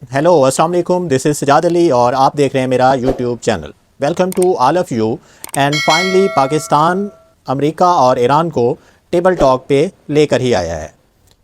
Hello अस्सलाम वालेकुम, this is Sajjad Ali और आप देख रहे हैं मेरा YouTube channel. Welcome to all of you. And finally Pakistan America और ईरान को टेबल टॉक पे लेकर ही आया है।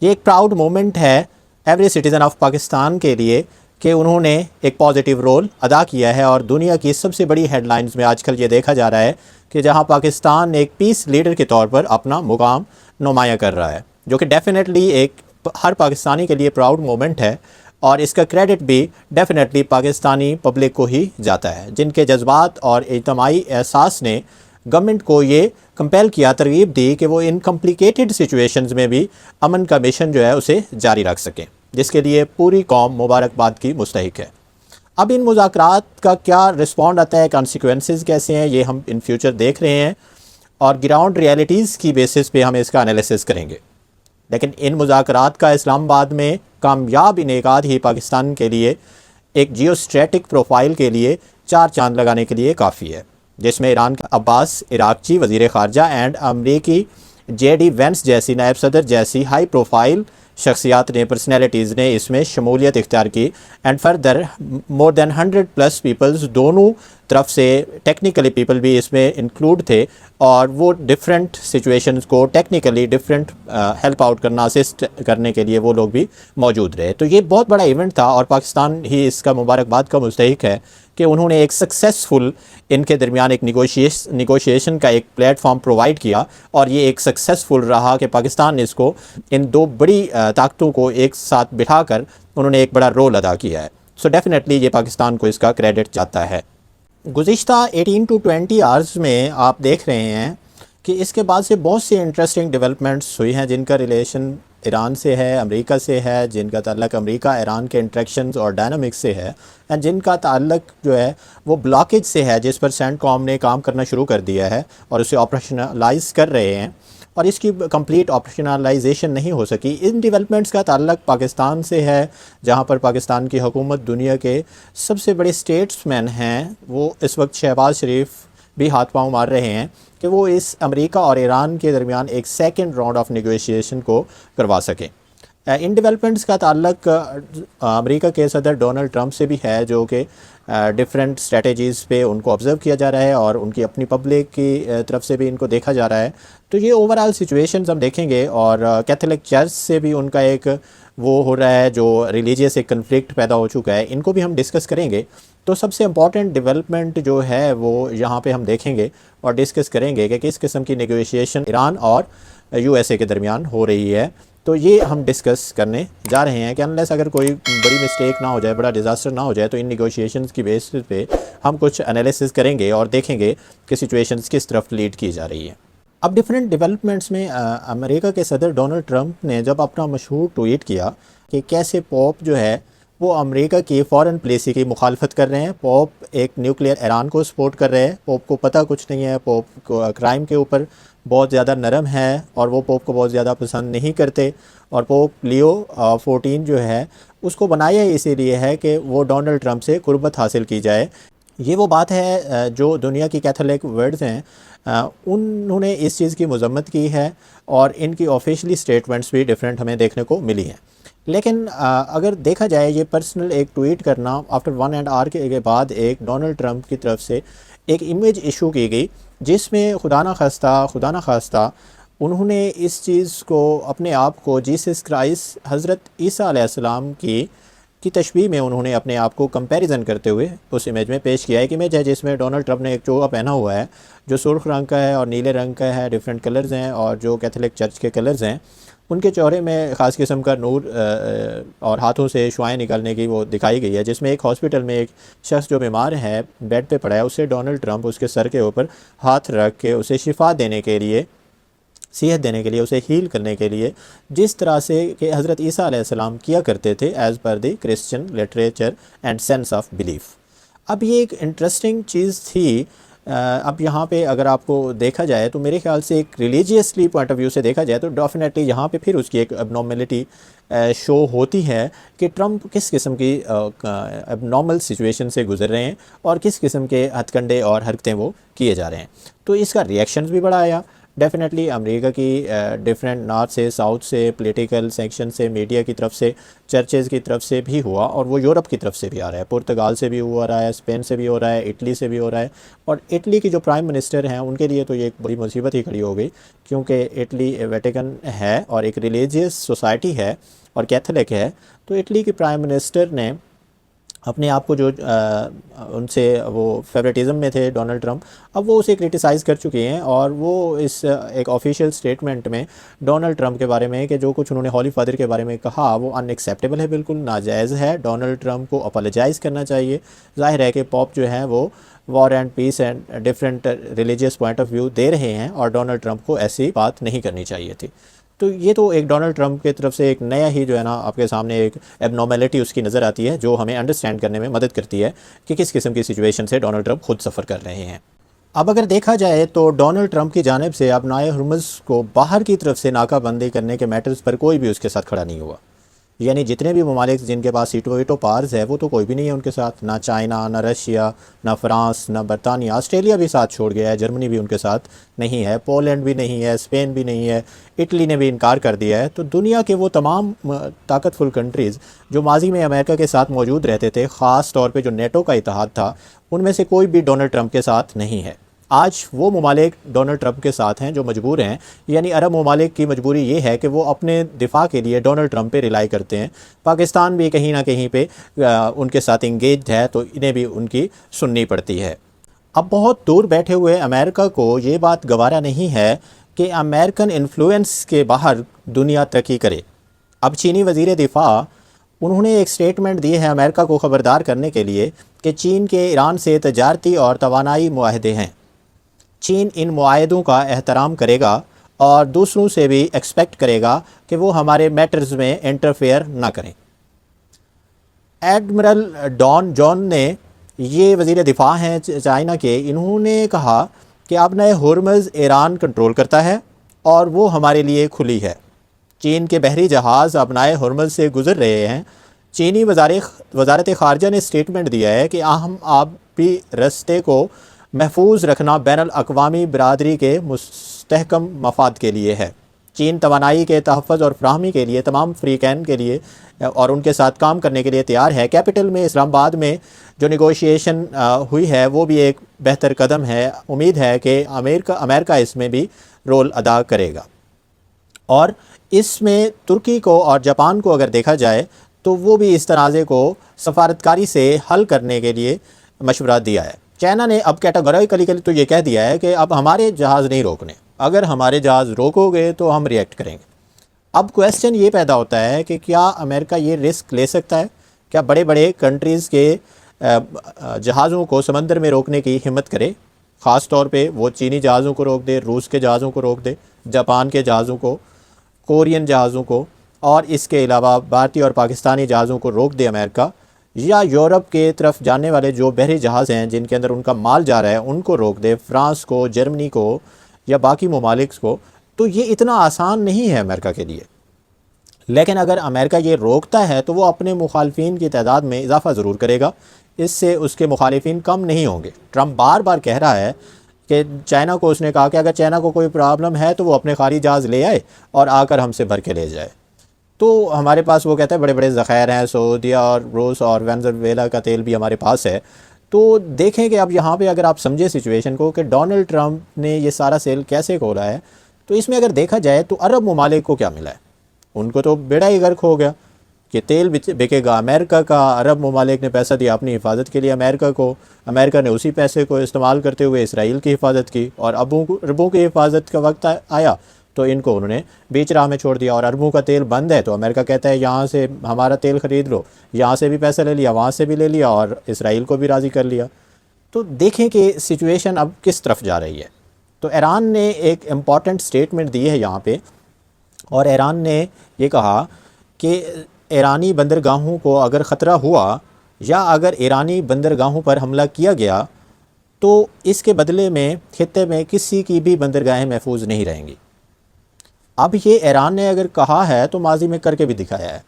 ये एक प्राउड मोमेंट है एवरी सिटीज़न ऑफ पाकिस्तान के लिए कि उन्होंने एक पॉजिटिव रोल अदा किया है। और दुनिया की सबसे बड़ी हेडलाइंस में आजकल ये देखा जा रहा है कि जहाँ पाकिस्तान एक पीस लीडर के तौर पर अपना मुकाम नुमाया कर रहा है, जो कि डेफिनेटली एक हर पाकिस्तानी के लिए प्राउड मोमेंट है। और इसका क्रेडिट भी डेफिनेटली पाकिस्तानी पब्लिक को ही जाता है, जिनके जज्बात और इज्तिमाई एहसास ने गवर्नमेंट को ये कंपेल किया, तरगीब दी कि वो इन कॉम्प्लिकेटेड सिचुएशंस में भी अमन का मिशन जो है उसे जारी रख सकें, जिसके लिए पूरी कौम मुबारकबाद की मुस्तहिक है। अब इन मुज़ाकरात का क्या रिस्पॉन्ड आता है, कॉन्सिक्वेंसेस कैसे हैं, ये हम इन फ्यूचर देख रहे हैं और ग्राउंड रियलिटीज़ की बेसिस पे हम इसका एनालिसिस करेंगे। लेकिन इन मुज़ाकरात का इस्लामाबाद में कामयाब इनेकाद ही पाकिस्तान के लिए एक जियोस्ट्रेटिक प्रोफाइल के लिए चार चांद लगाने के लिए काफ़ी है, जिसमें ईरान का अब्बास इराक़ची वज़ीर ख़ारजा एंड अमरीकी JD वेंस जैसी नायब सदर जैसी हाई प्रोफाइल शख्सियात ने, पर्सनैलिटीज़ ने इसमें शमूलियत इख्तियार की। And further more than 100+ peoples, दोनों तरफ से टेक्निकली पीपल भी इसमें इंक्लूड थे और वो डिफरेंट सिचुएशंस को टेक्निकली डिफरेंट हेल्प आउट करना, असिस्ट करने के लिए वो लोग भी मौजूद रहे। तो ये बहुत बड़ा इवेंट था और पाकिस्तान ही इसका मुबारकबाद का मुस्तहिक है कि उन्होंने एक सक्सेसफुल इनके दरमियान एक निगोशिएशन का एक प्लेटफॉर्म प्रोवाइड किया और ये एक सक्सेसफुल रहा कि पाकिस्तान ने इसको, इन दो बड़ी ताकतों को एक साथ बिठाकर उन्होंने एक बड़ा रोल अदा किया है। सो डेफिनेटली ये पाकिस्तान को इसका क्रेडिट जाता है। गुज़िश्ता 18 to 20 आवर्स में आप देख रहे हैं कि इसके बाद से बहुत सी इंटरेस्टिंग डेवलपमेंट्स हुई हैं, जिनका रिलेशन ईरान से है, अमेरिका से है, जिनका ताल्लुक अमेरिका ईरान के इंटरेक्शंस और डायनामिक्स से है, एंड जिनका ताल्लुक जो है वो ब्लॉकेज से है, जिस पर सेंटकॉम ने काम करना शुरू कर दिया है और उसे ऑपरेशनलाइज कर रहे हैं और इसकी कंप्लीट ऑपरेशनलाइजेशन नहीं हो सकी। इन डेवलपमेंट्स का ताल्लुक पाकिस्तान से है, जहां पर पाकिस्तान की हुकूमत दुनिया के सबसे बड़े स्टेट्समैन हैं, वो इस वक्त शहबाज शरीफ भी हाथ पांव मार रहे हैं कि वो इस अमेरिका और ईरान के दरमियान एक सेकंड राउंड ऑफ नेगोशिएशन को करवा सकें। इन डेवलपमेंट्स का ताल्लुक अमेरिका के सदर डोनाल्ड ट्रंप से भी है, जो कि डिफरेंट स्ट्रेटजीज़ पे उनको ऑब्ज़र्व किया जा रहा है और उनकी अपनी पब्लिक की तरफ से भी इनको देखा जा रहा है। तो ये ओवरऑल सिचुएशंस हम देखेंगे और कैथोलिक चर्च से भी उनका एक वो हो रहा है, जो रिलीजियस एक कन्फ्लिक्ट पैदा हो चुका है, इनको भी हम डिस्कस करेंगे। तो सबसे इम्पॉर्टेंट डेवलपमेंट जो है वो यहाँ पे हम देखेंगे और डिस्कस करेंगे कि किस किस्म की नेगोशिएशन ईरान और USA के दरमियान हो रही है। तो ये हम डिस्कस करने जा रहे हैं कि अनलेस अगर कोई बड़ी मिस्टेक ना हो जाए, बड़ा डिज़ास्टर ना हो जाए, तो इन नेगोशिएशंस की बेसिस पे हम कुछ एनालिसिस करेंगे और देखेंगे कि सिचुएशंस किस तरफ लीड की जा रही है। अब डिफरेंट डेवलपमेंट्स में अमेरिका के सदर डोनाल्ड ट्रंप ने जब अपना मशहूर ट्वीट किया कि कैसे पॉप जो है वो अमेरिका की फ़ॉरेन पॉलिसी की मुखालफत कर रहे हैं, पॉप एक न्यूक्लियर ईरान को सपोर्ट कर रहे हैं, पॉप को पता कुछ नहीं है, पॉप को क्राइम के ऊपर बहुत ज़्यादा नरम है और वो पोप को बहुत ज़्यादा पसंद नहीं करते। और पोप लियो 14 जो है उसको बनाया इसीलिए है कि वो डोनाल्ड ट्रंप से कुर्बत हासिल की जाए। ये वो बात है जो दुनिया की कैथोलिक वर्ड्स हैं उन्होंने इस चीज़ की मज़म्मत की है और इनकी ऑफिशियली स्टेटमेंट्स भी डिफरेंट हमें देखने को मिली हैं। लेकिन अगर देखा जाए ये पर्सनल एक ट्वीट करना आफ्टर 1 आवर के बाद एक डोनाल्ड ट्रंप की तरफ से एक इमेज इशू की गई, जिसमें खुदा ना खास्ता उन्होंने इस चीज़ को अपने आप को जीसस क्राइस्ट हज़रत ईसा अलैहिस्सलाम की तशबीह में उन्होंने अपने आप को कंपैरिजन करते हुए उस इमेज में पेश किया। एक इमेज है जिसमें डोनाल्ड ट्रंप ने एक चोगा पहना हुआ है जो सुर्ख रंग का है और नीले रंग का है, डिफरेंट कलर्स हैं और जो कैथोलिक चर्च के कलर्स हैं उनके चेहरे में ख़ास किस्म का नूर और हाथों से शुआएँ निकलने की वो दिखाई गई है। जिसमें एक हॉस्पिटल में एक शख्स जो बीमार है, बेड पे पड़ा है, उसे डोनाल्ड ट्रंप उसके सर के ऊपर हाथ रख के उसे शिफा देने के लिए, सेहत देने के लिए, उसे हील करने के लिए, जिस तरह से कि हज़रत ईसा अलैहिस्सलाम किया करते थे as per the Christian literature and sense of belief. अब ये एक इंटरेस्टिंग चीज़ थी। अब यहाँ पे अगर आपको देखा जाए तो मेरे ख्याल से एक रिलीजियसली पॉइंट ऑफ व्यू से देखा जाए तो डेफिनेटली यहाँ पे फिर उसकी एक एबनॉर्मलिटी शो होती है कि ट्रंप किस किस्म की एबनॉर्मल सिचुएशन से गुजर रहे हैं और किस किस्म के हथकंडे और हरकतें वो किए जा रहे हैं। तो इसका रिएक्शन भी बड़ा आया। डेफिनेटली अमेरिका की डिफरेंट नॉर्थ से साउथ से पॉलिटिकल सेक्शन से मीडिया की तरफ से चर्चेज़ की तरफ से भी हुआ, और वो यूरोप की तरफ से भी आ रहा है, पुर्तगाल से भी हो रहा है, स्पेन से भी हो रहा है, इटली से भी हो रहा है। और इटली की जो प्राइम मिनिस्टर हैं उनके लिए तो ये एक बड़ी मुसीबत ही खड़ी हो गई, क्योंकि इटली वेटिकन है और एक रिलीजियस सोसाइटी है और कैथोलिक है। तो इटली के प्राइम मिनिस्टर ने अपने आप को जो उनसे वो फेवरेटिज़म में थे डोनाल्ड ट्रंप, अब वो उसे क्रिटिसाइज़ कर चुके हैं, और वो इस एक ऑफिशियल स्टेटमेंट में डोनाल्ड ट्रंप के बारे में कि जो कुछ उन्होंने हॉली फादर के बारे में कहा वो अनएक्सेप्टेबल है, बिल्कुल नाजायज़ है। डोनाल्ड ट्रंप को अपोलोजाइज़ करना चाहिए। ज़ाहिर है कि पॉप जो है वो war and peace and different religious point of view दे रहे हैं, और डोनाल्ड ट्रंप को ऐसी बात नहीं करनी चाहिए थी। तो ये तो एक डोनाल्ड ट्रंप की तरफ से एक नया ही जो है ना आपके सामने एक एबनॉर्मेलिटी उसकी नज़र आती है, जो हमें अंडरस्टैंड करने में मदद करती है कि किस किस्म की सिचुएशन से डोनाल्ड ट्रंप खुद सफ़र कर रहे हैं। अब अगर देखा जाए तो डोनाल्ड ट्रंप की जानिब से अब नाए हुर्मुज़ को बाहर की तरफ से नाकाबंदी करने के मैटर्स पर कोई भी उसके साथ खड़ा नहीं हुआ। यानी जितने भी ममालिक जिनके पास वीटो पावर्स है वो तो कोई भी नहीं है उनके साथ, ना चाइना, ना रशिया, ना फ्रांस, ना बरतानिया, ऑस्ट्रेलिया भी साथ छोड़ गया है, जर्मनी भी उनके साथ नहीं है, पोलैंड भी नहीं है, स्पेन भी नहीं है, इटली ने भी इनकार कर दिया है। तो दुनिया के वो तमाम ताकतफुल कंट्रीज़ जो माजी में अमेरिका के साथ मौजूद रहते थे, ख़ास तौर पर जो नेटो का इत्तेहाद था, उनमें से कोई भी डोनाल्ड ट्रंप के साथ नहीं है। आज वो ममालिक डोनाल्ड ट्रंप के साथ हैं जो मजबूर हैं, यानी अरब ममालिक की मजबूरी ये है कि वो अपने दिफा के लिए डोनाल्ड ट्रंप पे रिलाई करते हैं। पाकिस्तान भी कहीं ना कहीं पे उनके साथ इंगेज्ड है, तो इन्हें भी उनकी सुननी पड़ती है। अब बहुत दूर बैठे हुए अमेरिका को ये बात गवारा नहीं है कि अमेरिकन इन्फ्लुएंस के बाहर दुनिया तरक्की करे। अब चीनी वज़ीर दिफा उन्होंने एक स्टेटमेंट दी है अमेरिका को ख़बरदार करने के लिए कि चीन के ईरान से तजारती और तवानाई मुआहदे हैं, चीन इन मुआहदों का एहतराम करेगा और दूसरों से भी एक्सपेक्ट करेगा कि वो हमारे मैटर्स में इंटरफेयर ना करें। एडमिरल डॉन जॉन ने, ये वज़ीर दिफा हैं चाइना के, इन्होंने कहा कि अब नए हुर्मुज़ ईरान कंट्रोल करता है और वो हमारे लिए खुली है। चीन के बहरी जहाज़ अब नए हुर्मुज़ से गुज़र रहे हैं। चीनी वज़ारत ख़ारजा ने स्टेटमेंट दिया है कि हम आबी रस्ते को महफूज रखना बैनुल अक़वामी बरादरी के मुस्तहकम मफाद के लिए है। चीन तवानाई के तहफ़्फ़ुज़ और फ्राहमी के लिए तमाम फ़रीक़ैन के लिए और उनके साथ काम करने के लिए तैयार है। कैपिटल में इस्लामाबाद में जो निगोशिएशन हुई है वो भी एक बेहतर कदम है। उम्मीद है कि अमेरिका इसमें भी रोल अदा करेगा। और इसमें तुर्की को और जापान को अगर देखा जाए तो वो भी इस तनाज़े को सफारतकारी से हल करने के लिए मशवरा दिया है। चाइना ने अब कैटेगोरिकली तो ये कह दिया है कि अब हमारे जहाज़ नहीं रोकने, अगर हमारे जहाज़ रोकोगे तो हम रिएक्ट करेंगे। अब क्वेश्चन ये पैदा होता है कि क्या अमेरिका ये रिस्क ले सकता है? क्या बड़े बड़े कंट्रीज़ के जहाज़ों को समंदर में रोकने की हिम्मत करे? ख़ास तौर पे वो चीनी जहाज़ों को रोक दे, रूस के जहाज़ों को रोक दे, जापान के जहाज़ों को, कोरियन जहाज़ों को, और इसके अलावा भारतीय और पाकिस्तानी जहाज़ों को रोक दे अमेरिका, या यूरोप के तरफ जाने वाले जो बहरी जहाज़ हैं जिनके अंदर उनका माल जा रहा है उनको रोक दे, फ्रांस को, जर्मनी को या बाकी ममालिक को। तो ये इतना आसान नहीं है अमेरिका के लिए। लेकिन अगर अमेरिका ये रोकता है तो वो अपने मुखालफिन की तादाद में इजाफ़ा ज़रूर करेगा, इससे उसके मुखालिफिन कम नहीं होंगे। ट्रंप बार बार कह रहा है कि चाइना को, उसने कहा कि अगर चाइना को कोई प्रॉब्लम है तो वो अपने खारी जहाज़ ले आए और आकर हमसे भर के ले जाए। तो हमारे पास, वो कहता है, बड़े बड़े ज़ख़ायर हैं, सऊदीया और रूस और वेनेज़ुएला का तेल भी हमारे पास है। तो देखें कि अब यहाँ पे अगर आप समझे सिचुएशन को कि डोनाल्ड ट्रंप ने ये सारा सेल कैसे खोला है, तो इसमें अगर देखा जाए तो अरब ममालिक को क्या मिला है? उनको तो बेड़ा ही गर्क हो गया कि तेल बिकेगा अमेरिका का। अरब ममालिक ने पैसा दिया अपनी हिफाजत के लिए अमेरिका को, अमेरिका ने उसी पैसे को इस्तेमाल करते हुए इसराइल की हिफाजत की, और अरबों की हिफाजत का वक्त आया तो इनको उन्होंने बीच राह में छोड़ दिया। और अरबों का तेल बंद है तो अमेरिका कहता है यहाँ से हमारा तेल ख़रीद लो, यहाँ से भी पैसा ले लिया, वहाँ से भी ले लिया, और इसराइल को भी राज़ी कर लिया। तो देखें कि सिचुएशन अब किस तरफ जा रही है। तो ईरान ने एक इम्पॉर्टेंट स्टेटमेंट दी है यहाँ पे, और ईरान ने ये कहा कि ईरानी बंदरगाहों को अगर ख़तरा हुआ या अगर ईरानी बंदरगाहों पर हमला किया गया तो इसके बदले में खित्ते में किसी की भी बंदरगाहें महफूज नहीं रहेंगी। अब ये ईरान ने अगर कहा है तो माजी में करके भी दिखाया है।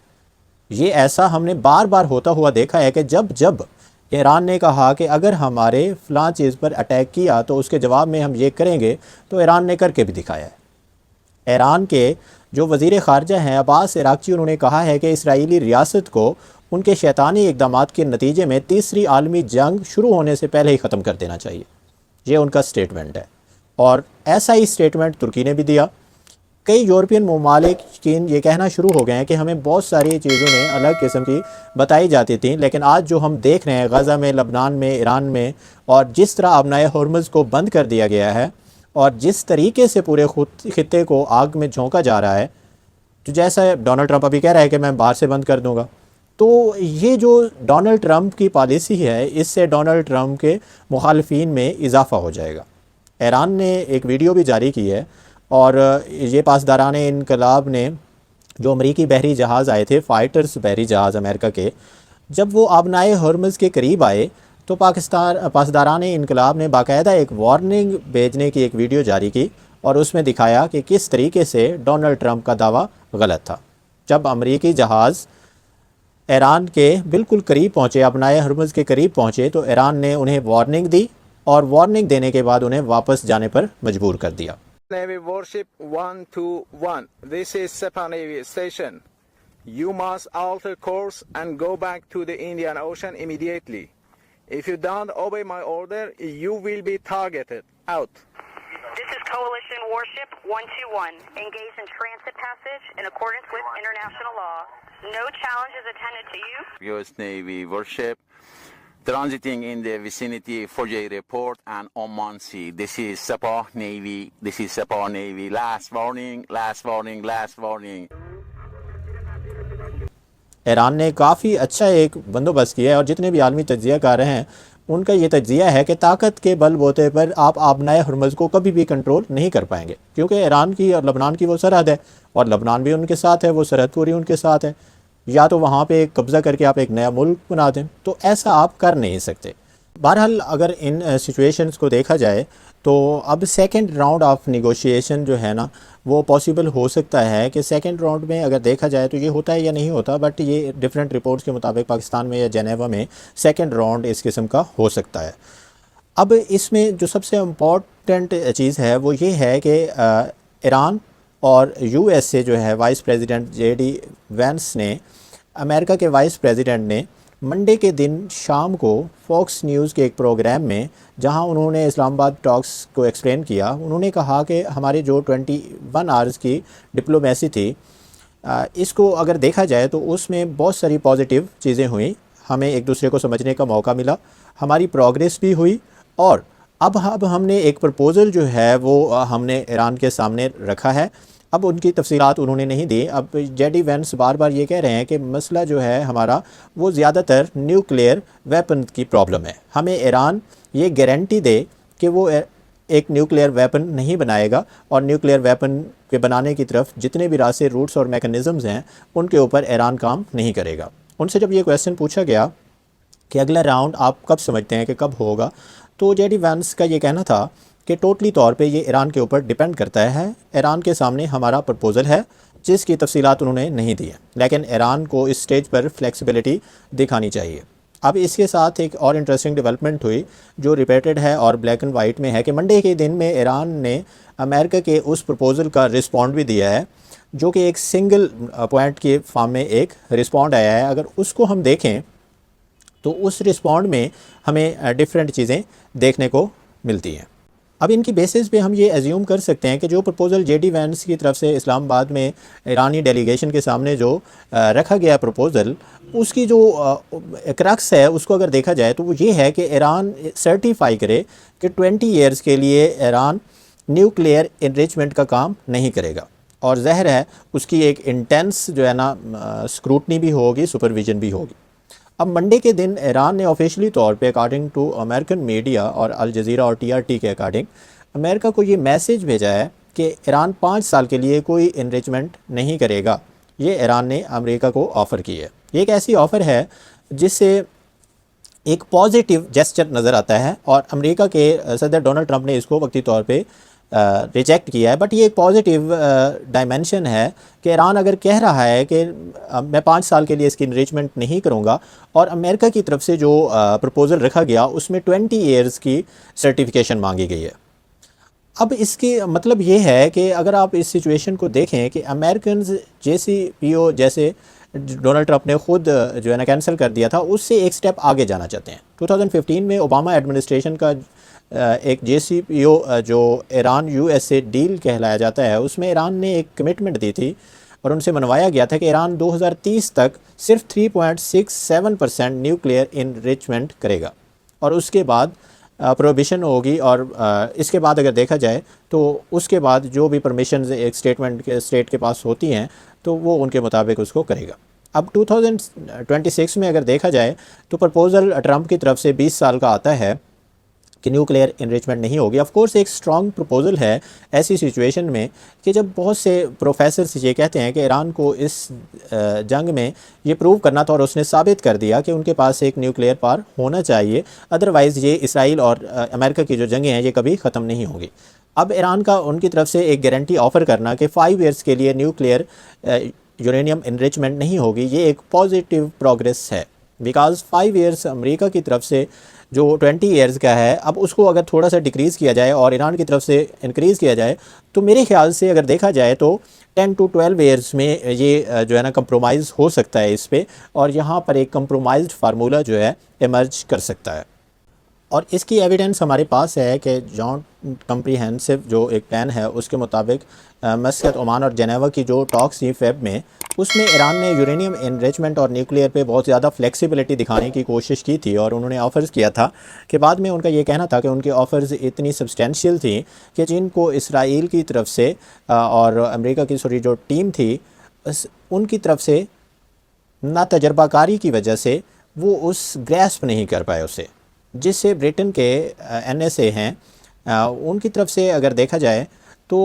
ये ऐसा हमने बार बार होता हुआ देखा है कि जब जब ईरान ने कहा कि अगर हमारे फ़लाँ चीज़ पर अटैक किया तो उसके जवाब में हम ये करेंगे, तो ईरान ने करके भी दिखाया है। ईरान के जो वज़ीर ख़ारजा हैं अब्बास इराक़ची, उन्होंने कहा है कि इसराइली रियासत को उनके शैतानी इक़दामात के नतीजे में तीसरी आलमी जंग शुरू होने से पहले ही ख़त्म कर देना चाहिए। ये उनका स्टेटमेंट है और ऐसा ही स्टेटमेंट तुर्की ने भी दिया। कई यूरोपियन ममालिक ये कहना शुरू हो गए हैं कि हमें बहुत सारी चीज़ों ने अलग किस्म की बताई जाती थी, लेकिन आज जो हम देख रहे हैं गज़ा में, लबनान में, ईरान में, और जिस तरह अबनाए हुर्मुज़ को बंद कर दिया गया है और जिस तरीके से पूरे खित्ते को आग में झोंका जा रहा है, तो जैसा डोनाल्ड ट्रंप अभी कह रहा है कि मैं बाहर से बंद कर दूँगा, तो ये जो डोनाल्ड ट्रंप की पॉलिसी है, इससे डोनाल्ड ट्रंप के मुखालफिन में इजाफ़ा हो जाएगा। ईरान ने एक वीडियो भी जारी की है और ये पासदारान इनकलाब ने जो अमरीकी बहरी जहाज़ आए थे, फ़ाइटर्स बहरी जहाज़ अमेरिका के, जब वो अबनाए हुर्मुज़ के करीब आए तो पासदारान इनकलाब ने बाकायदा एक वार्निंग भेजने की एक वीडियो जारी की और उसमें दिखाया कि किस तरीके से डोनाल्ड ट्रंप का दावा गलत था। जब अमरीकी जहाज़ ईरान के बिल्कुल करीब पहुँचे, अबनाए हुर्मुज़ के करीब पहुँचे, तो ईरान ने उन्हें वार्निंग दी और वार्निंग देने के बाद उन्हें वापस जाने पर मजबूर कर दिया। Navy warship 121. This is Sepah Navy station. You must alter course and go back to the Indian Ocean immediately. If you don't obey my order, you will be targeted. Out. This is Coalition Warship 121. Engaged in transit passage in accordance with international law. No challenge is attended to you. U.S. Navy warship transiting in the vicinity for J report and Oman Sea. This is Sepah Navy. This is Sepah Navy. Last warning, last warning, last warning. Iran ने काफ़ी अच्छा एक बंदोबस्त किया है और जितने भी आलमी तज्जिया कर रहे हैं उनका ये तज्जिया है कि ताकत के बलबूते पर आप अबनाए हुर्मुज़ को कभी भी कंट्रोल नहीं कर पाएंगे, क्योंकि ईरान की और लबनान की वो सरहद है और लबनान भी उनके साथ है, वो सरहद पूरी उनके साथ है। या तो वहाँ पे कब्ज़ा करके आप एक नया मुल्क बना दें, तो ऐसा आप कर नहीं सकते। बहरहाल अगर इन सिचुएशंस को देखा जाए तो अब सेकंड राउंड ऑफ नेगोशिएशन जो है ना, वो पॉसिबल हो सकता है कि सेकंड राउंड में अगर देखा जाए तो ये होता है या नहीं होता, बट ये डिफरेंट रिपोर्ट्स के मुताबिक पाकिस्तान में या जेनेवा में सेकंड राउंड इस किस्म का हो सकता है। अब इसमें जो सबसे इम्पॉर्टेंट चीज़ है वो ये है कि ईरान और USA जो है वाइस प्रेसिडेंट JD वैंस ने, अमेरिका के वाइस प्रेसिडेंट ने मंडे के दिन शाम को फॉक्स न्यूज़ के एक प्रोग्राम में, जहां उन्होंने इस्लामाबाद टॉक्स को एक्सप्लेन किया, उन्होंने कहा कि हमारी जो 21 आवर्स की डिप्लोमेसी थी, इसको अगर देखा जाए तो उसमें बहुत सारी पॉजिटिव चीज़ें हुई, हमें एक दूसरे को समझने का मौका मिला, हमारी प्रोग्रेस भी हुई और अब हमने एक प्रपोज़ल जो है वो हमने ईरान के सामने रखा है। अब उनकी तफसीलात उन्होंने नहीं दी। अब JD वैंस बार बार ये कह रहे हैं कि मसला जो है हमारा वो ज़्यादातर न्यूक्लियर वेपन की प्रॉब्लम है। हमें ईरान ये गारंटी दे कि वो एक न्यूक्लियर वेपन नहीं बनाएगा और न्यूक्लियर वेपन के बनाने की तरफ जितने भी रास्ते, रूट्स और मैकेनिज़म्स हैं उनके ऊपर ईरान काम नहीं करेगा। उनसे जब ये क्वेश्चन पूछा गया कि अगला राउंड आप कब समझते हैं कि कब होगा, तो JD वैंस का ये कहना था कि टोटली तौर पे ये ईरान के ऊपर डिपेंड करता है। ईरान के सामने हमारा प्रपोज़ल है जिसकी तफसीलात उन्होंने नहीं दी है, लेकिन ईरान को इस स्टेज पर फ्लेक्सिबिलिटी दिखानी चाहिए। अब इसके साथ एक और इंटरेस्टिंग डेवलपमेंट हुई जो रिपोर्टेड है और ब्लैक एंड वाइट में है कि मंडे के दिन में ईरान ने अमेरिका के उस प्रपोज़ल का रिस्पॉन्ड भी दिया है जो कि एक सिंगल पॉइंट के फॉर्म में एक रिस्पॉन्ड आया है। अगर उसको हम देखें तो उस रिस्पॉन्ड में हमें डिफरेंट चीज़ें देखने को मिलती हैं। अब इनकी बेसिस पे हम ये एज्यूम कर सकते हैं कि जो प्रपोज़ल JD वैंस की तरफ से इस्लामाबाद में ईरानी डेलीगेशन के सामने जो रखा गया प्रपोज़ल, उसकी जो क्रक्स है उसको अगर देखा जाए तो वो ये है कि ईरान सर्टिफाई करे कि 20 ईयर्स के लिए ईरान न्यूक्लियर इनरिचमेंट का काम नहीं करेगा और ज़ाहिर है उसकी एक इंटेंस जो है ना स्क्रूटनी भी होगी, सुपरविजन भी होगी। अब मंडे के दिन ईरान ने ऑफिशियली तौर पे अकॉर्डिंग टू अमेरिकन मीडिया और अल जज़ीरा और TRT के अकॉर्डिंग अमेरिका को ये मैसेज भेजा है कि ईरान 5 साल के लिए कोई इनरिचमेंट नहीं करेगा। ये ईरान ने अमेरिका को ऑफ़र की है। ये एक ऐसी ऑफ़र है जिससे एक पॉजिटिव जेस्चर नज़र आता है और अमेरिका के सदर डोनाल्ड ट्रंप ने इसको वक्ती तौर पे रिजेक्ट किया है। बट ये एक पॉजिटिव डायमेंशन है कि ईरान अगर कह रहा है कि मैं 5 साल के लिए इसकी इनरिचमेंट नहीं करूँगा, और अमेरिका की तरफ से जो प्रपोज़ल रखा गया उसमें 20 ईयर्स की सर्टिफिकेशन मांगी गई है। अब इसके मतलब ये है कि अगर आप इस सिचुएशन को देखें कि अमेरिकन JCPO जैसे डोनाल्ड ट्रंप ने खुद जो है ना कैंसिल कर दिया था, उससे एक स्टेप आगे जाना चाहते हैं। 2015 में ओबामा एडमिनिस्ट्रेशन का एक JCPO जो ईरान USA डील कहलाया जाता है, उसमें ईरान ने एक कमिटमेंट दी थी और उनसे मनवाया गया था कि ईरान 2030 तक सिर्फ 3.67% न्यूक्लियर इनरिचमेंट करेगा और उसके बाद प्रोहिबिशन होगी। और इसके बाद अगर देखा जाए तो उसके बाद जो भी परमिशंस एक स्टेट के पास होती हैं तो वो उनके मुताबिक उसको करेगा। अब 2026 में अगर देखा जाए तो प्रपोज़ल ट्रंप की तरफ से 20 साल का आता है कि न्यूक्लियर इनरिचमेंट नहीं होगी। ऑफ कोर्स एक स्ट्रॉन्ग प्रपोज़ल है ऐसी सिचुएशन में कि जब बहुत से प्रोफेसर्स ये कहते हैं कि ईरान को इस जंग में ये प्रूव करना था और उसने साबित कर दिया कि उनके पास एक न्यूक्लियर पावर होना चाहिए, अदरवाइज़ ये इसराइल और अमेरिका की जो जंगें हैं ये कभी ख़त्म नहीं होंगी। अब ईरान का उनकी तरफ से एक गारंटी ऑफ़र करना कि 5 ईयर्स के लिए न्यूक्लियर यूरेनियम इनरिचमेंट नहीं होगी, ये एक पॉजिटिव प्रोग्रेस है। बिकॉज़ 5 ईयर्स अमेरिका की तरफ से जो 20 ईयर्स का है, अब उसको अगर थोड़ा सा डिक्रीज़ किया जाए और ईरान की तरफ से इंक्रीज़ किया जाए तो मेरे ख्याल से अगर देखा जाए तो 10 to 12 ईयर्स में ये जो है ना कंप्रोमाइज़ हो सकता है इस पे, और यहाँ पर एक कंप्रोमाइज्ड फार्मूला जो है इमर्ज कर सकता है। और इसकी एविडेंस हमारे पास है कि जॉइंट कम्प्रीहेंसिव जो एक प्लान है उसके मुताबिक मस्कत, ओमान और जेनेवा की जो टॉक्स थी फेब में, उसमें ईरान ने यूरेनियम इनरिचमेंट और न्यूक्लियर पे बहुत ज़्यादा फ्लेक्सिबिलिटी दिखाने की कोशिश की थी और उन्होंने ऑफ़र्स किया था कि बाद में उनका ये कहना था कि उनके ऑफ़र्स इतनी सब्सटेंशियल थी कि जिनको इसराइल की तरफ से और अमेरिका की जो टीम थी उनकी तरफ से ना तजर्बाकारी की वजह से वो उस ग्रैस्प नहीं कर पाए उसे, जिससे ब्रिटेन के NSA हैं उनकी तरफ से अगर देखा जाए तो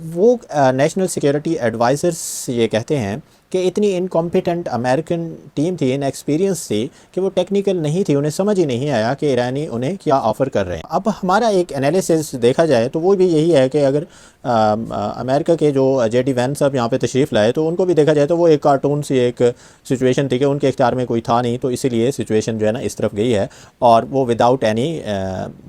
वो नेशनल सिक्योरिटी एडवाइज़र्स ये कहते हैं कि इतनी इनकॉम्पिटेंट अमेरिकन टीम थी, इनएक्सपीरियंस थी कि वो टेक्निकल नहीं थी, उन्हें समझ ही नहीं आया कि ईरानी उन्हें क्या ऑफ़र कर रहे हैं। अब हमारा एक एनालिसिस देखा जाए तो वो भी यही है कि अगर अमेरिका के जो JD वैंस साहब यहाँ पे तशरीफ़ लाए तो उनको भी देखा जाए तो वो एक कार्टून सी एक सिचुएशन थी कि उनके इख्तियार में कोई था नहीं, तो इसीलिए सिचुएशन जो है ना इस तरफ गई है और वो विदाउट एनी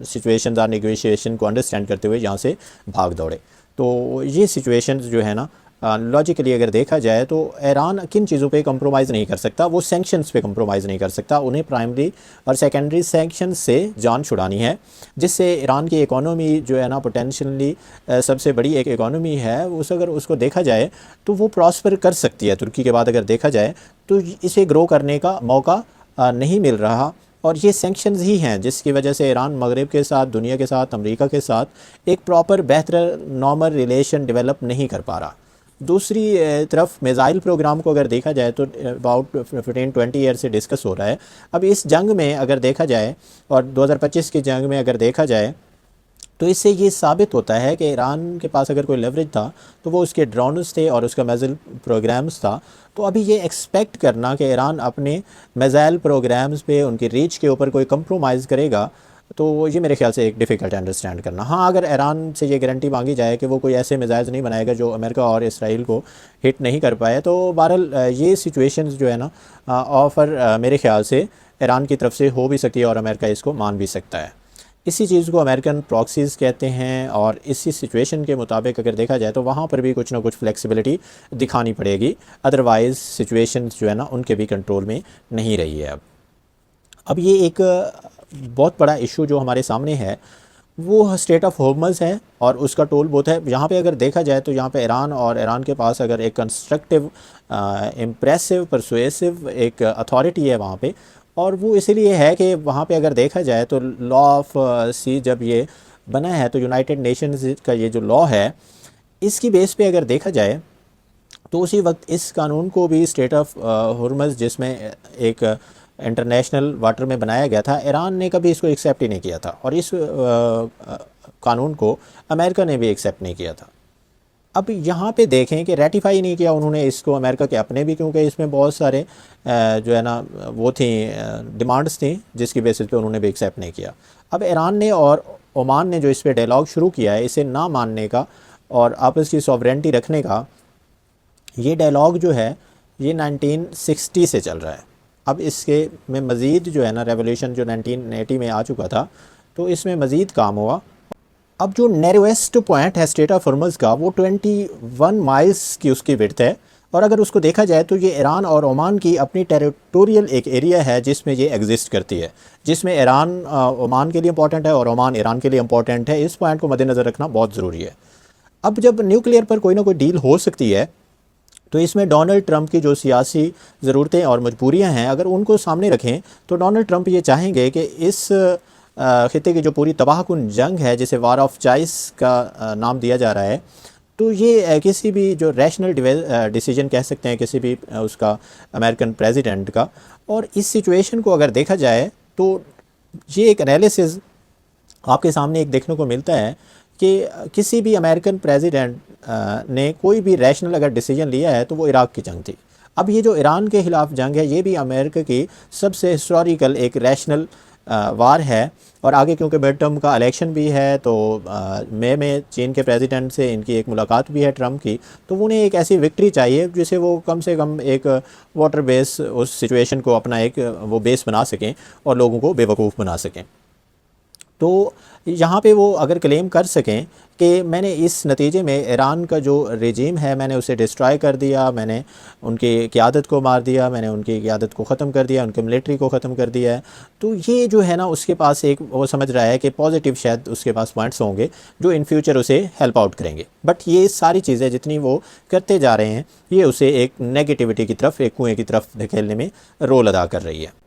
सिचुएशन और नेगोशिएशन को अंडरस्टैंड करते हुए यहाँ से भाग दौड़े। तो ये सिचुएशन जो है ना लॉजिकली अगर देखा जाए तो ईरान किन चीज़ों पे कंप्रोमाइज़ नहीं कर सकता, वो सैंक्शंस पे कंप्रोमाइज़ नहीं कर सकता। उन्हें प्राइमरी और सेकेंडरी सैंक्शंस से जान छुड़ानी है, जिससे ईरान की इकोनॉमी जो है ना पोटेंशियली सबसे बड़ी एक इकोनॉमी है, उस अगर उसको देखा जाए तो वो प्रॉस्पर कर सकती है। तुर्की के बाद अगर देखा जाए तो इसे ग्रो करने का मौका नहीं मिल रहा, और ये सैंक्शंस ही हैं जिसकी वजह से ईरान मगरिब के साथ, दुनिया के साथ, अमेरिका के साथ एक प्रॉपर बेहतर नॉर्मल रिलेशन डेवलप नहीं कर पा रहा। दूसरी तरफ मिसाइल प्रोग्राम को अगर देखा जाए तो अबाउट 15-20 ईयर से डिस्कस हो रहा है। अब इस जंग में अगर देखा जाए और 2025 की जंग में अगर देखा जाए तो इससे ये साबित होता है कि ईरान के पास अगर कोई लेवरेज था तो वो उसके ड्रोन्स थे और उसका मिसाइल प्रोग्राम्स था। तो अभी ये एक्सपेक्ट करना कि ईरान अपने मिसाइल प्रोग्राम्स पे, उनकी रीच के ऊपर कोई कंप्रोमाइज़ करेगा, तो ये मेरे ख्याल से एक डिफ़िकल्ट अंडरस्टैंड करना। हाँ, अगर ईरान से ये गारंटी मांगी जाए कि वो कोई ऐसे मिसाइल्स नहीं बनाएगा जो अमेरिका और इसराइल को हिट नहीं कर पाए, तो बहरहाल ये सिचुएशंस जो है ना ऑफ़र मेरे ख्याल से ईरान की तरफ से हो भी सकती है और अमेरिका इसको मान भी सकता है। इसी चीज़ को अमेरिकन प्रॉक्सीज़ कहते हैं, और इसी सिचुएशन के मुताबिक अगर देखा जाए तो वहाँ पर भी कुछ ना कुछ फ्लेक्सिबिलिटी दिखानी पड़ेगी, अदरवाइज़ सिचुएशन जो है ना उनके भी कंट्रोल में नहीं रही है। अब ये एक बहुत बड़ा इशू जो हमारे सामने है वो स्टेट ऑफ होर्मुज़ है और उसका टोल बहुत है। यहाँ पे अगर देखा जाए तो यहाँ पे ईरान और ईरान के पास अगर एक कंस्ट्रक्टिव, इम्प्रेसिव, परसुएसिव एक अथॉरिटी है वहाँ पे, और वो इसीलिए है कि वहाँ पे अगर देखा जाए तो लॉ ऑफ सी जब ये बना है तो यूनाइटेड नेशंस का ये जो लॉ है इसकी बेस पे अगर देखा जाए तो उसी वक्त इस कानून को भी स्टेट ऑफ होर्मुज़ जिसमें एक इंटरनेशनल वाटर में बनाया गया था, ईरान ने कभी इसको एक्सेप्ट ही नहीं किया था, और इस कानून को अमेरिका ने भी एक्सेप्ट नहीं किया था। अब यहाँ पे देखें कि रेटिफाई नहीं किया उन्होंने इसको अमेरिका के अपने भी, क्योंकि इसमें बहुत सारे जो है ना वो थी डिमांड्स थी जिसकी बेसिस पे उन्होंने भी एक्सेप्ट नहीं किया। अब ईरान ने और ओमान ने जो इस पे डायलॉग शुरू किया है इसे ना मानने का और आपस की सॉवरेंटी रखने का, ये डायलॉग जो है ये 1960 से चल रहा है। अब इसके में मज़ीद जो है ना रेवोल्यूशन जो 1980 में आ चुका था तो इसमें मज़ीद काम हुआ। अब जो नैरोएस्ट पॉइंट है स्ट्रेट ऑफ हॉर्मुज़ का वो 21 माइल्स की उसकी विड्थ है, और अगर उसको देखा जाए तो ये ईरान और ओमान की अपनी टेरिटोरियल एक एरिया है जिसमें ये एग्जिस्ट करती है, जिसमें ईरान ओमान के लिए इंपॉर्टेंट है और ओमान ईरान के लिए इंपॉर्टेंट है। इस पॉइंट को मद्देनज़र रखना बहुत ज़रूरी है। अब जब न्यूक्लियर पर कोई ना कोई डील हो सकती है तो इसमें डोनाल्ड ट्रंप की जो सियासी ज़रूरतें और मजबूरियां हैं अगर उनको सामने रखें तो डोनाल्ड ट्रंप ये चाहेंगे कि इस खित्ते की जो पूरी तबाहकुन जंग है जिसे वार ऑफ चाइस का नाम दिया जा रहा है, तो ये किसी भी जो रैशनल डिसीजन कह सकते हैं किसी भी उसका अमेरिकन प्रेसिडेंट का, और इस सिचुएशन को अगर देखा जाए तो ये एक एनालिसिस आपके सामने एक देखने को मिलता है कि किसी भी अमेरिकन प्रेसिडेंट ने कोई भी रैशनल अगर डिसीजन लिया है तो वो इराक़ की जंग थी। अब ये जो ईरान के ख़िलाफ़ जंग है ये भी अमेरिका की सबसे हिस्टोरिकल एक रैशनल वार है, और आगे क्योंकि मिड टर्म का इलेक्शन भी है तो मई में चीन के प्रेसिडेंट से इनकी एक मुलाकात भी है ट्रंप की, तो उन्हें एक ऐसी विक्ट्री चाहिए जिसे वो कम से कम एक वाटर बेस उस सिचुएशन को अपना एक वो बेस बना सकें और लोगों को बेवकूफ़ बना सकें। तो यहाँ पे वो अगर क्लेम कर सकें कि मैंने इस नतीजे में ईरान का जो रेजीम है मैंने उसे डिस्ट्रॉय कर दिया, मैंने उनकी क़यादत को मार दिया, मैंने उनकी क़यादत को ख़त्म कर दिया, उनकी मिलिट्री को ख़त्म कर दिया है, तो ये जो है ना उसके पास एक वो समझ रहा है कि पॉजिटिव शायद उसके पास पॉइंट्स होंगे जो इन फ्यूचर उसे हेल्प आउट करेंगे। बट ये सारी चीज़ें जितनी वो करते जा रहे हैं ये उसे एक नेगेटिविटी की तरफ, एक कुएँ की तरफ धकेलने में रोल अदा कर रही है।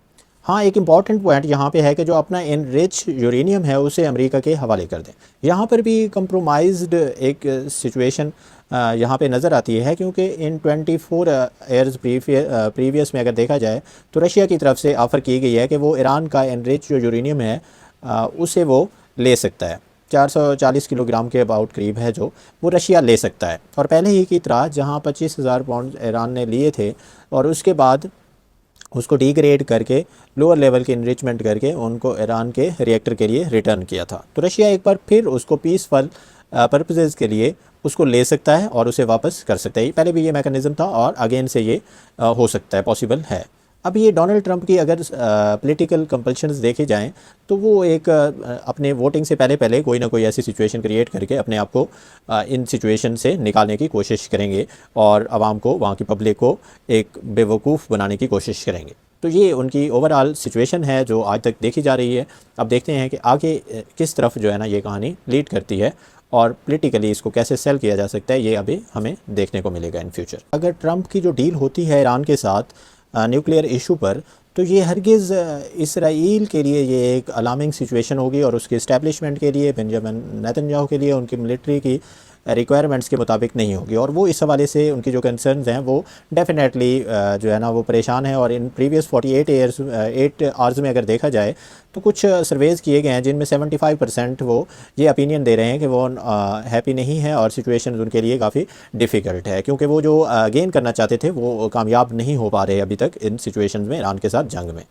हाँ, एक इम्पॉर्टेंट पॉइंट यहाँ पे है कि जो अपना इनरिच यूरेनियम है उसे अमेरिका के हवाले कर दें। यहाँ पर भी कंप्रोमाइज्ड एक सिचुएशन यहाँ पे नज़र आती है, क्योंकि इन 24 ईयर्स प्रीवियस में अगर देखा जाए तो रशिया की तरफ से ऑफ़र की गई है कि वो ईरान का इनरिच जो यूरेनियम है उसे वो ले सकता है। 440 किलोग्राम के अबाउट करीब है जो वो रशिया ले सकता है, और पहले ही की तरह जहाँ 25,000 पाउंड ईरान ने लिए थे और उसके बाद उसको डिग्रेड करके लोअर लेवल की इनरिचमेंट करके उनको ईरान के रिएक्टर के लिए रिटर्न किया था, तो रशिया एक बार फिर उसको पीसफुल पर्पसेस के लिए उसको ले सकता है और उसे वापस कर सकता है। पहले भी ये मैकेनिज़्म था और अगेन से ये हो सकता है, पॉसिबल है। अब ये डोनाल्ड ट्रंप की अगर पॉलिटिकल कंपल्शंस देखे जाएं तो वो एक अपने वोटिंग से पहले कोई ना कोई ऐसी सिचुएशन क्रिएट करके अपने आप को इन सिचुएशन से निकालने की कोशिश करेंगे और आवाम को, वहाँ की पब्लिक को एक बेवकूफ़ बनाने की कोशिश करेंगे। तो ये उनकी ओवरऑल सिचुएशन है जो आज तक देखी जा रही है। अब देखते हैं कि आगे किस तरफ जो है ना ये कहानी लीड करती है और पॉलिटिकली इसको कैसे सेल किया जा सकता है, ये अभी हमें देखने को मिलेगा इन फ्यूचर। अगर ट्रंप की जो डील होती है ईरान के साथ न्यूक्लियर इशू पर, तो ये हरगिज़ इसराइल के लिए ये एक अलार्मिंग सिचुएशन होगी और उसके इस्टेब्लिशमेंट के लिए, बेंजामिन नेतन्याहू के लिए उनकी मिलिट्री की रिक्वायरमेंट्स के मुताबिक नहीं होगी, और वो इस हवाले से उनकी जो कंसर्न्स हैं वो डेफिनेटली जो है ना वो परेशान है। और इन प्रीवियस 8 आवर्स में अगर देखा जाए तो कुछ सर्वेज़ किए गए हैं जिनमें 75% वो ये ओपिनियन दे रहे हैं कि वो हैप्पी नहीं है और सिचुएशन उनके लिए काफ़ी डिफ़िकल्ट है, क्योंकि वो जो गेन करना चाहते थे वो कामयाब नहीं हो पा रहे अभी तक इन सिचुएशन में ईरान के साथ जंग में।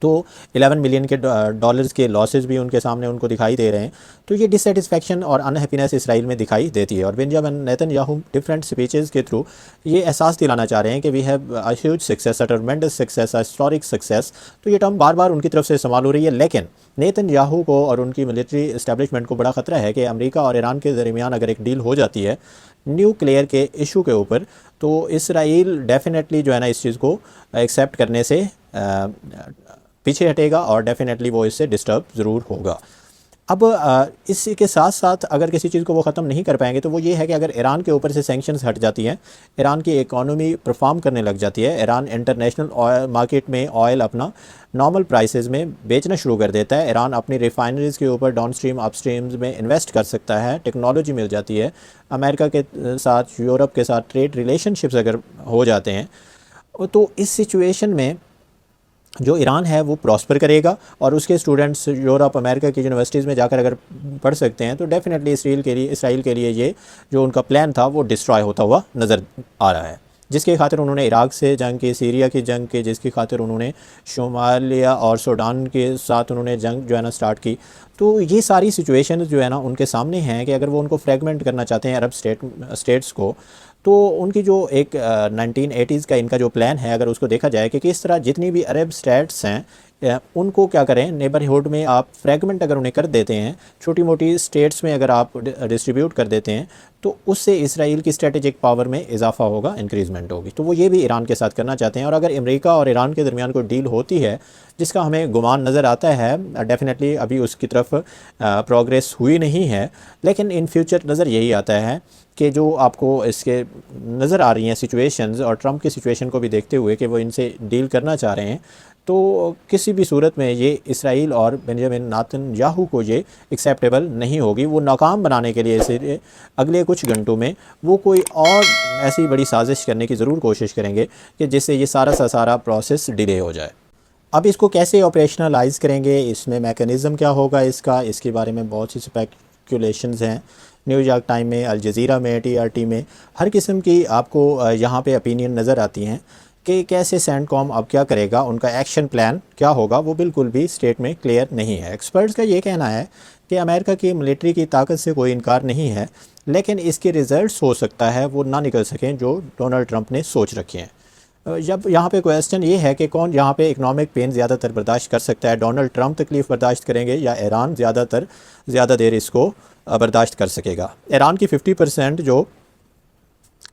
तो 11 मिलियन के डॉलर्स के लॉसेस भी उनके सामने उनको दिखाई दे रहे हैं। तो ये डिससेटिस्फैक्शन और अनहैप्पीनेस इसराइल में दिखाई देती है, और बेंजामिन नेतन्याहू डिफरेंट स्पीचेस के थ्रू ये एहसास दिलाना चाह रहे हैं कि we have a huge success, a tremendous success, a historic success. तो ये टर्म बार बार उनकी तरफ से इस्तेमाल हो रही है, लेकिन नेतन्याहू को और उनकी मिलिट्री इस्टेब्लिशमेंट को बड़ा ख़तरा है कि अमेरिका और ईरान के दरमियान अगर एक डील हो जाती है न्यूक्लियर के इशू के ऊपर, तो इसराइल डेफिनेटली जो है ना इस चीज़ को एक्सेप्ट करने से पीछे हटेगा और डेफिनेटली वो इससे डिस्टर्ब ज़रूर होगा। अब इसी के साथ साथ अगर किसी चीज़ को वो ख़त्म नहीं कर पाएंगे तो वो ये है कि अगर ईरान के ऊपर से सैंक्शंस हट जाती हैं, ईरान की इकॉनमी परफॉर्म करने लग जाती है, ईरान इंटरनेशनल ऑयल मार्केट में ऑयल अपना नॉर्मल प्राइसेस में बेचना शुरू कर देता है, ईरान अपनी रिफाइनरीज़ के ऊपर डाउन स्ट्रीम अप स्ट्रीम्स में इन्वेस्ट कर सकता है, टेक्नोलॉजी मिल जाती है, अमेरिका के साथ, यूरोप के साथ ट्रेड रिलेशनशिप्स अगर हो जाते हैं, तो इस सिचुएशन में जो ईरान है वो प्रॉस्पर करेगा और उसके स्टूडेंट्स यूरोप अमेरिका की यूनिवर्सिटीज़ में जाकर अगर पढ़ सकते हैं तो डेफिनेटली इसराइल के लिए ये जो उनका प्लान था वो डिस्ट्रॉय होता हुआ नज़र आ रहा है, जिसके खातिर उन्होंने इराक से जंग की, सीरिया की जंग की, जिसकी खातिर उन्होंने सोमालिया और सूडान के साथ उन्होंने जंग जो है ना स्टार्ट की। तो ये सारी सिचुएशन जो है ना उनके सामने हैं कि अगर वो उनको फ्रेगमेंट करना चाहते हैं अरब स्टेट्स को, तो उनकी जो एक 1980s का इनका जो प्लान है अगर उसको देखा जाए कि किस तरह जितनी भी अरब स्टेट्स हैं उनको क्या करें, नेबरहुड में आप फ्रेगमेंट अगर उन्हें कर देते हैं, छोटी मोटी स्टेट्स में अगर आप डिस्ट्रीब्यूट कर देते हैं, तो उससे इसराइल की स्ट्रेटेजिक पावर में इजाफा होगा, इंक्रीजमेंट होगी। तो वो ये भी ईरान के साथ करना चाहते हैं। और अगर अमेरिका और ईरान के दरमियान कोई डील होती है जिसका हमें गुमान नज़र आता है, डेफिनेटली अभी उसकी तरफ प्रोग्रेस हुई नहीं है, लेकिन इन फ्यूचर नज़र यही आता है कि जो आपको इसके नज़र आ रही हैं सिचुएशंस और ट्रंप की सिचुएशन को भी देखते हुए कि वो इनसे डील करना चाह रहे हैं, तो किसी भी सूरत में ये इसराइल और बेंजामिन नेतन्याहू को ये एक्सेप्टेबल नहीं होगी। वो नाकाम बनाने के लिए इसे अगले कुछ घंटों में वो कोई और ऐसी बड़ी साजिश करने की ज़रूर कोशिश करेंगे कि जिससे ये सारा प्रोसेस डिले हो जाए। अब इसको कैसे ऑपरेशनलाइज करेंगे, इसमें मैकेनिज़्म क्या होगा इसका, इसके बारे में बहुत सी स्पेकुलेशंस हैं। न्यूयॉर्क टाइम में, अल जज़ीरा में, TRT में हर किस्म की आपको यहाँ पे ओपिनियन नज़र आती हैं कि कैसे सेंटकॉम अब क्या करेगा, उनका एक्शन प्लान क्या होगा, वो बिल्कुल भी स्टेट में क्लियर नहीं है। एक्सपर्ट्स का ये कहना है कि अमेरिका की मिलिट्री की ताकत से कोई इनकार नहीं है, लेकिन इसके रिज़ल्ट्स हो सकता है वो ना निकल सकें जो डोनाल्ड ट्रंप ने सोच रखे हैं। जब यहाँ पे क्वेश्चन ये है कि कौन यहाँ पे इकोनॉमिक पेन ज़्यादातर बर्दाश्त कर सकता है, डोनाल्ड ट्रंप तकलीफ़ बर्दाश्त करेंगे या ईरान ज़्यादा देर इसको बर्दाश्त कर सकेगा। ईरान की 50% जो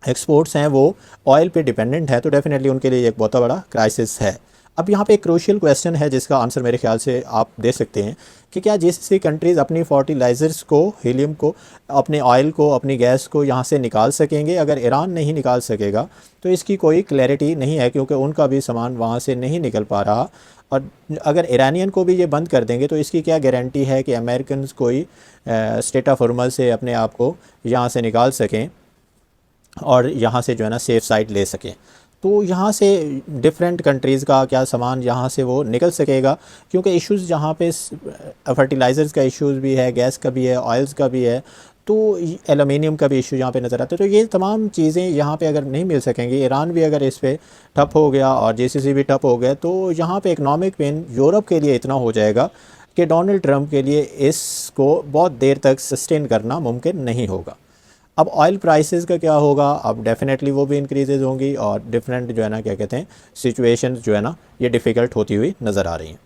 एक्सपोर्ट्स हैं वो ऑयल पे डिपेंडेंट है, तो डेफिनेटली उनके लिए एक बहुत बड़ा क्राइसिस है। अब यहाँ पे एक क्रूशियल क्वेश्चन है जिसका आंसर मेरे ख्याल से आप दे सकते हैं कि क्या GCC कंट्रीज़ अपनी फर्टिलाइज़र्स को, हीलियम को, अपने ऑयल को, अपनी गैस को यहाँ से निकाल सकेंगे। अगर ईरान नहीं निकाल सकेगा तो इसकी कोई क्लैरिटी नहीं है, क्योंकि उनका भी सामान वहाँ से नहीं निकल पा रहा। और अगर ईरानियन को भी ये बंद कर देंगे तो इसकी क्या गारंटी है कि अमेरिकन कोई स्टेट ऑफ हॉर्मुज़ से अपने आप को यहाँ से निकाल सकें और यहाँ से जो है ना सेफ़ साइड ले सकें। तो यहाँ से डिफरेंट कंट्रीज़ का क्या सामान यहाँ से वो निकल सकेगा, क्योंकि इश्यूज़ जहाँ पे फर्टिलाइज़र्स का इश्यूज़ भी है, गैस का भी है, ऑयल्स का भी है, तो एलुमिनियम का भी इशू यहाँ पे नज़र आता है। तो ये तमाम चीज़ें यहाँ पे अगर नहीं मिल सकेंगी, ईरान भी अगर इस पर ठप हो गया और GCC भी ठप हो गया, तो यहाँ पे इकनॉमिक पेन यूरोप के लिए इतना हो जाएगा कि डोनाल्ड ट्रंप के लिए इसको बहुत देर तक सस्टेन करना मुमकिन नहीं होगा। अब ऑयल प्राइसेस का क्या होगा, अब डेफिनेटली वो भी इंक्रीजेज़ होंगी और डिफरेंट जो है ना क्या कहते हैं सिचुएशंस जो है ना ये डिफ़िकल्ट होती हुई नज़र आ रही हैं।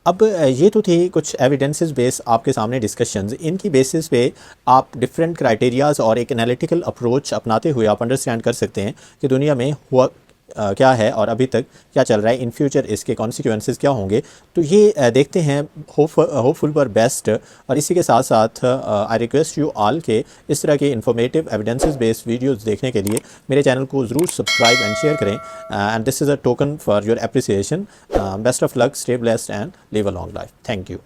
अब ये तो थी कुछ एविडेंसेस बेस आपके सामने डिस्कशंस, इनकी बेसिस पे आप डिफरेंट क्राइटेरियाज़ और एक एनालिटिकल अप्रोच अपनाते हुए आप अंडरस्टैंड कर सकते हैं कि दुनिया में हुआ क्या है और अभी तक क्या चल रहा है, इन फ्यूचर इसके कॉन्सिक्वेंसेस क्या होंगे। तो ये देखते हैं होपफुल पर बेस्ट। और इसी के साथ साथ आई रिक्वेस्ट यू ऑल के इस तरह के इन्फॉर्मेटिव एविडेंसेस बेस्ड वीडियोस देखने के लिए मेरे चैनल को ज़रूर सब्सक्राइब एंड शेयर करें। And this is a token for your appreciation. Best of luck, stay blessed and live a long life. Thank you.